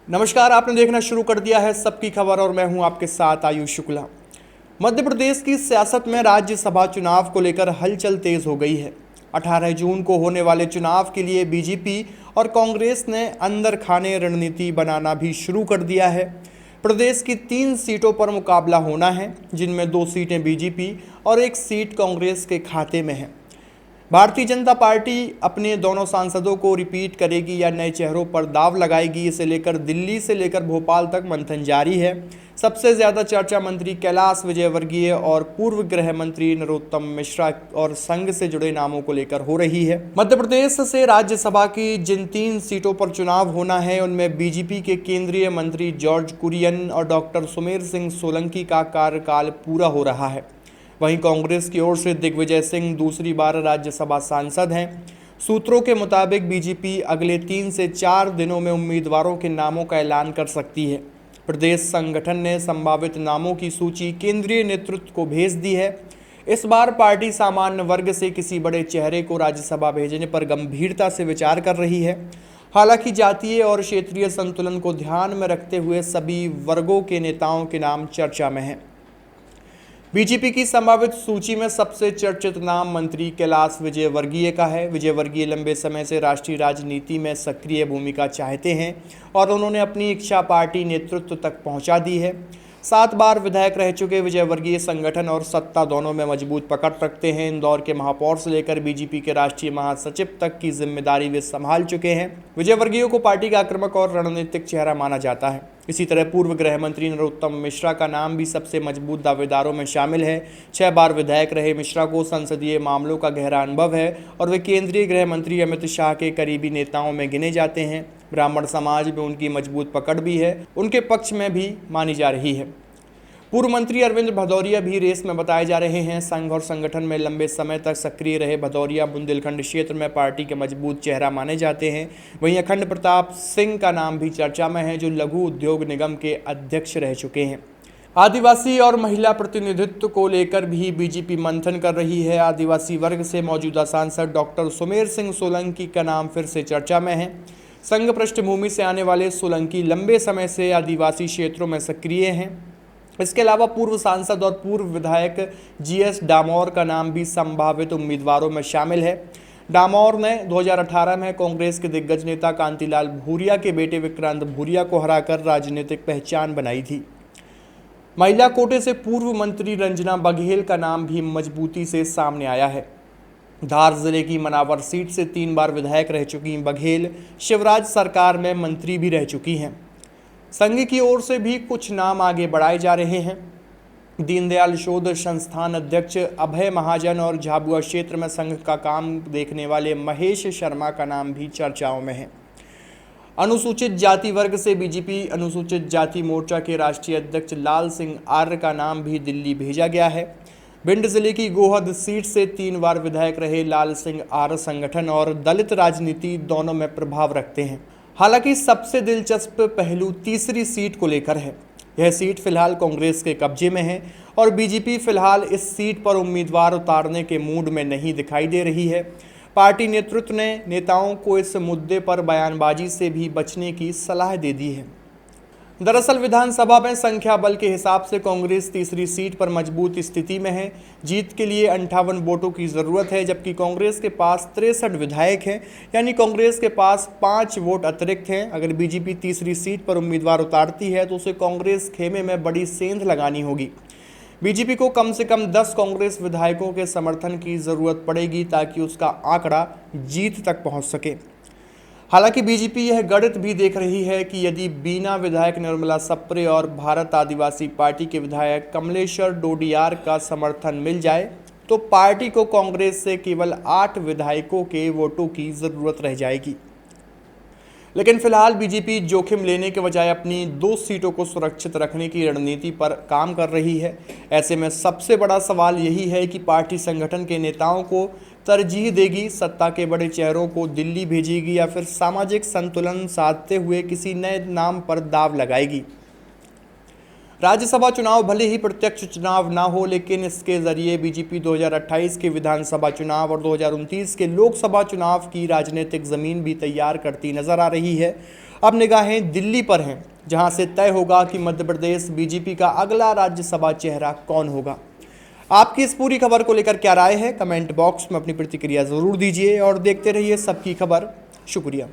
नमस्कार, आपने देखना शुरू कर दिया है सबकी खबर और मैं हूं आपके साथ आयुष शुक्ला। मध्य प्रदेश की सियासत में राज्यसभा चुनाव को लेकर हलचल तेज हो गई है। 18 जून को होने वाले चुनाव के लिए बीजेपी और कांग्रेस ने अंदर खाने रणनीति बनाना भी शुरू कर दिया है। प्रदेश की 3 सीटों पर मुकाबला होना है, जिनमें 2 सीटें बीजेपी और 1 सीट कांग्रेस के खाते में है। भारतीय जनता पार्टी अपने दोनों सांसदों को रिपीट करेगी या नए चेहरों पर दाव लगाएगी, इसे लेकर दिल्ली से लेकर भोपाल तक मंथन जारी है। सबसे ज्यादा चर्चा मंत्री कैलाश विजयवर्गीय और पूर्व गृह मंत्री नरोत्तम मिश्रा और संघ से जुड़े नामों को लेकर हो रही है। मध्य प्रदेश से राज्यसभा की जिन 3 सीटों पर चुनाव होना है, उनमें बीजेपी के केंद्रीय मंत्री जॉर्ज कुरियन और डॉक्टर सुमेर सिंह सोलंकी का कार्यकाल पूरा हो रहा है। वहीं कांग्रेस की ओर से दिग्विजय सिंह दूसरी बार राज्यसभा सांसद हैं। सूत्रों के मुताबिक बीजेपी अगले 3 से 4 दिनों में उम्मीदवारों के नामों का ऐलान कर सकती है। प्रदेश संगठन ने संभावित नामों की सूची केंद्रीय नेतृत्व को भेज दी है। इस बार पार्टी सामान्य वर्ग से किसी बड़े चेहरे को राज्यसभा भेजने पर गंभीरता से विचार कर रही है। हालांकि जातीय और क्षेत्रीय संतुलन को ध्यान में रखते हुए सभी वर्गों के नेताओं के नाम चर्चा में हैं। बीजेपी की संभावित सूची में सबसे चर्चित नाम मंत्री कैलाश विजयवर्गीय का है। विजयवर्गीय लंबे समय से राष्ट्रीय राजनीति में सक्रिय भूमिका चाहते हैं और उन्होंने अपनी इच्छा पार्टी नेतृत्व तक पहुंचा दी है। 7 बार विधायक रह चुके विजयवर्गीय संगठन और सत्ता दोनों में मजबूत पकड़ रखते हैं। इंदौर के महापौर से लेकर बीजेपी के राष्ट्रीय महासचिव तक की जिम्मेदारी वे संभाल चुके हैं। विजयवर्गीय को पार्टी का आक्रामक और रणनीतिक चेहरा माना जाता है। इसी तरह पूर्व गृह मंत्री नरोत्तम मिश्रा का नाम भी सबसे मजबूत दावेदारों में शामिल है। 6 बार विधायक रहे मिश्रा को संसदीय मामलों का गहरा अनुभव है और वे केंद्रीय गृह मंत्री अमित शाह के करीबी नेताओं में गिने जाते हैं। ब्राह्मण समाज में उनकी मजबूत पकड़ भी है, उनके पक्ष में भी मानी जा रही है। पूर्व मंत्री अरविंद भदौरिया भी रेस में बताए जा रहे हैं। संघ और संगठन में लंबे समय तक सक्रिय रहे भदौरिया बुंदेलखंड क्षेत्र में पार्टी के मजबूत चेहरा माने जाते हैं। वहीं अखंड प्रताप सिंह का नाम भी चर्चा में है, जो लघु उद्योग निगम के अध्यक्ष रह चुके हैं। आदिवासी और महिला प्रतिनिधित्व को लेकर भी बीजेपी मंथन कर रही है। आदिवासी वर्ग से मौजूदा सांसद डॉक्टर सुमेर सिंह सोलंकी का नाम फिर से चर्चा में है। संघ पृष्ठभूमि से आने वाले सोलंकी लंबे समय से आदिवासी क्षेत्रों में सक्रिय हैं। इसके अलावा पूर्व सांसद और पूर्व विधायक जीएस डामोर का नाम भी संभावित उम्मीदवारों में शामिल है। डामोर ने 2018 में कांग्रेस के दिग्गज नेता कांतिलाल भूरिया के बेटे विक्रांत भूरिया को हराकर राजनीतिक पहचान बनाई थी। महिला कोटे से पूर्व मंत्री रंजना बघेल का नाम भी मजबूती से सामने आया है। धार जिले की मनावर सीट से 3 बार विधायक रह चुकी बघेल शिवराज सरकार में मंत्री भी रह चुकी हैं। संघ की ओर से भी कुछ नाम आगे बढ़ाए जा रहे हैं। दीनदयाल शोध संस्थान अध्यक्ष अभय महाजन और झाबुआ क्षेत्र में संघ का काम देखने वाले महेश शर्मा का नाम भी चर्चाओं में है। अनुसूचित जाति वर्ग से बीजेपी अनुसूचित जाति मोर्चा के राष्ट्रीय अध्यक्ष लाल सिंह आर्य का नाम भी दिल्ली भेजा गया है। भिंड जिले की गोहद सीट से 3 बार विधायक रहे लाल सिंह आर्य संगठन और दलित राजनीति दोनों में प्रभाव रखते हैं। हालांकि सबसे दिलचस्प पहलू तीसरी सीट को लेकर है। यह सीट फिलहाल कांग्रेस के कब्जे में है और बीजेपी फिलहाल इस सीट पर उम्मीदवार उतारने के मूड में नहीं दिखाई दे रही है। पार्टी नेतृत्व ने नेताओं को इस मुद्दे पर बयानबाजी से भी बचने की सलाह दे दी है। दरअसल विधानसभा में संख्या बल के हिसाब से कांग्रेस तीसरी सीट पर मजबूत स्थिति में है। जीत के लिए 58 वोटों की जरूरत है, जबकि कांग्रेस के पास 63 विधायक हैं, यानी कांग्रेस के पास 5 वोट अतिरिक्त हैं। अगर बीजेपी तीसरी सीट पर उम्मीदवार उतारती है तो उसे कांग्रेस खेमे में बड़ी सेंध लगानी होगी। बीजेपी को कम से कम 10 कांग्रेस विधायकों के समर्थन की जरूरत पड़ेगी ताकि उसका आंकड़ा जीत तक पहुंच सके। हालांकि बीजेपी यह गणित भी देख रही है कि यदि बीना विधायक निर्मला सप्रे और भारत आदिवासी पार्टी के विधायक कमलेश्वर डोडियार का समर्थन मिल जाए तो पार्टी को कांग्रेस से केवल 8 विधायकों के वोटों की जरूरत रह जाएगी। लेकिन फिलहाल बीजेपी जोखिम लेने के बजाय अपनी 2 सीटों को सुरक्षित रखने की रणनीति पर काम कर रही है। ऐसे में सबसे बड़ा सवाल यही है कि पार्टी संगठन के नेताओं को तरजीह देगी, सत्ता के बड़े चेहरों को दिल्ली भेजेगी या फिर सामाजिक संतुलन साधते हुए किसी नए नाम पर दाव लगाएगी। राज्यसभा चुनाव भले ही प्रत्यक्ष चुनाव ना हो, लेकिन इसके जरिए बीजेपी 2028 के विधानसभा चुनाव और 2029 के लोकसभा चुनाव की राजनीतिक जमीन भी तैयार करती नजर आ रही है। अब निगाहें दिल्ली पर हैं, जहां से तय होगा कि मध्य प्रदेश बीजेपी का अगला राज्यसभा चेहरा कौन होगा। आपकी इस पूरी खबर को लेकर क्या राय है, कमेंट बॉक्स में अपनी प्रतिक्रिया जरूर दीजिए और देखते रहिए सबकी खबर। शुक्रिया।